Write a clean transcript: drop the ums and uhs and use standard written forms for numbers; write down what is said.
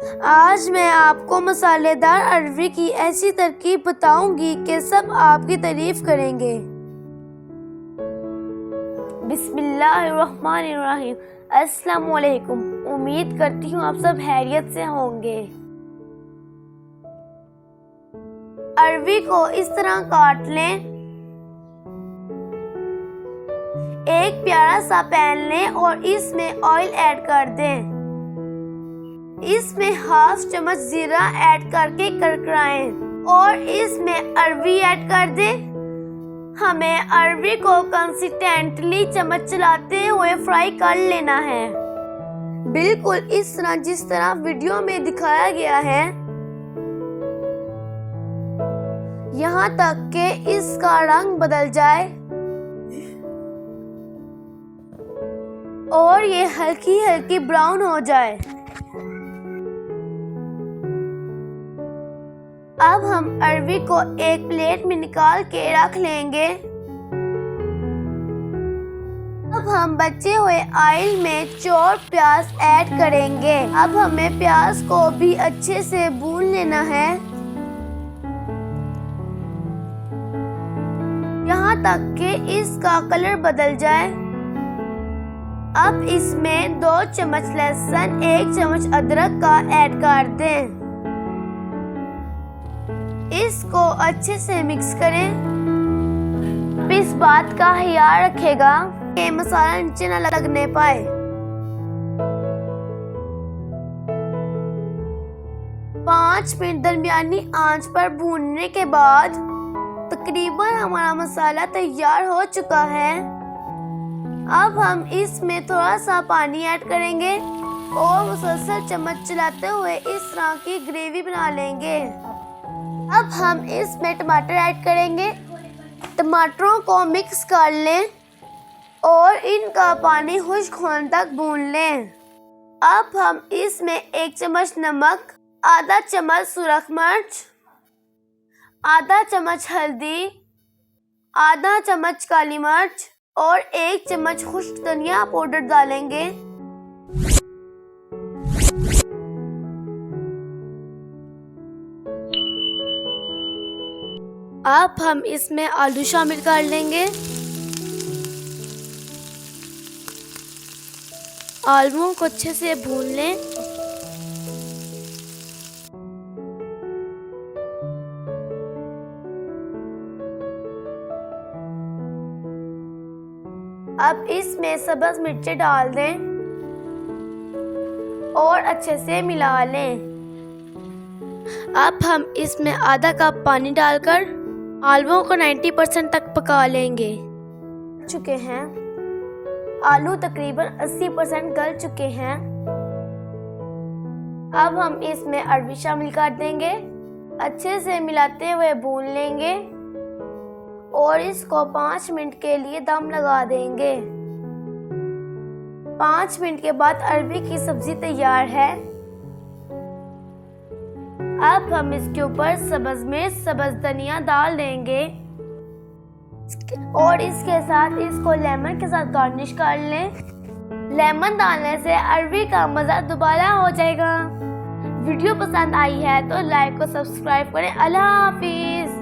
आज मैं आपको मसालेदार अरवी की ऐसी तरकीब बताऊंगी कि सब आपकी तारीफ करेंगे। बिस्मिल्लाहिर्रहमानिर्रहीम। अस्सलाम वालेकुम। उम्मीद करती हूँ आप सब खैरियत से होंगे। अरवी को इस तरह काट लें। एक प्यारा सा पैन लें और इसमें ऑयल ऐड कर दें। इसमें हाफ चम्मच जीरा ऐड करके करकराएं और इसमें अरवी ऐड कर दें। हमें अरवी को कंसिस्टेंटली चम्मच चलाते हुए फ्राई कर लेना है, बिल्कुल इस तरह जिस तरह वीडियो में दिखाया गया है, यहाँ तक कि इसका रंग बदल जाए और ये हल्की हल्की ब्राउन हो जाए। अब हम अरवी को एक प्लेट में निकाल के रख लेंगे। अब हम बचे हुए ऑयल में चॉप प्याज ऐड करेंगे। अब हमें प्याज को भी अच्छे से भून लेना है, यहाँ तक कि इसका कलर बदल जाए। अब इसमें 2 चम्मच लहसुन, 1 चम्मच अदरक का ऐड कर दें। इसको अच्छे से मिक्स करें। इस बात का ख्याल रखेगा कि मसाला नीचे न लगने पाए। पाँच मिनट दरमियानी आंच पर भूनने के बाद तकरीबन हमारा मसाला तैयार हो चुका है। अब हम इसमें थोड़ा सा पानी ऐड करेंगे और मुसलसल चम्मच चलाते हुए इस तरह की ग्रेवी बना लेंगे। अब हम इसमें टमाटर ऐड करेंगे। टमाटरों को मिक्स कर लें और इनका पानी खुश्क होने तक भून लें। अब हम इसमें 1 चम्मच नमक, आधा चम्मच सुरख मिर्च, आधा चम्मच हल्दी, आधा चम्मच काली मिर्च और 1 चम्मच खुश्क धनिया पाउडर डालेंगे। अब हम इसमें आलू शामिल कर लेंगे। आलूओं को अच्छे से भून लें। अब इसमें सब्ज़ मिर्चें डाल दें और अच्छे से मिला लें। अब हम इसमें आधा कप पानी डालकर आलूओं को 90% तक पका लेंगे। चुके हैं आलू तकरीबन 80% गल चुके हैं। अब हम इसमें अरवी शामिल कर देंगे, अच्छे से मिलाते हुए भून लेंगे और इसको 5 मिनट के लिए दम लगा देंगे। 5 मिनट के बाद अरवी की सब्जी तैयार है। अब हम इसके ऊपर सब्ज़ मिर्च, सब्ज़ धनिया डाल देंगे और इसके साथ इसको लेमन के साथ गार्निश कर लें। लेमन डालने से अरवी का मज़ा दोबारा हो जाएगा। वीडियो पसंद आई है तो लाइक और सब्सक्राइब करें। अल्लाह हाफिज़।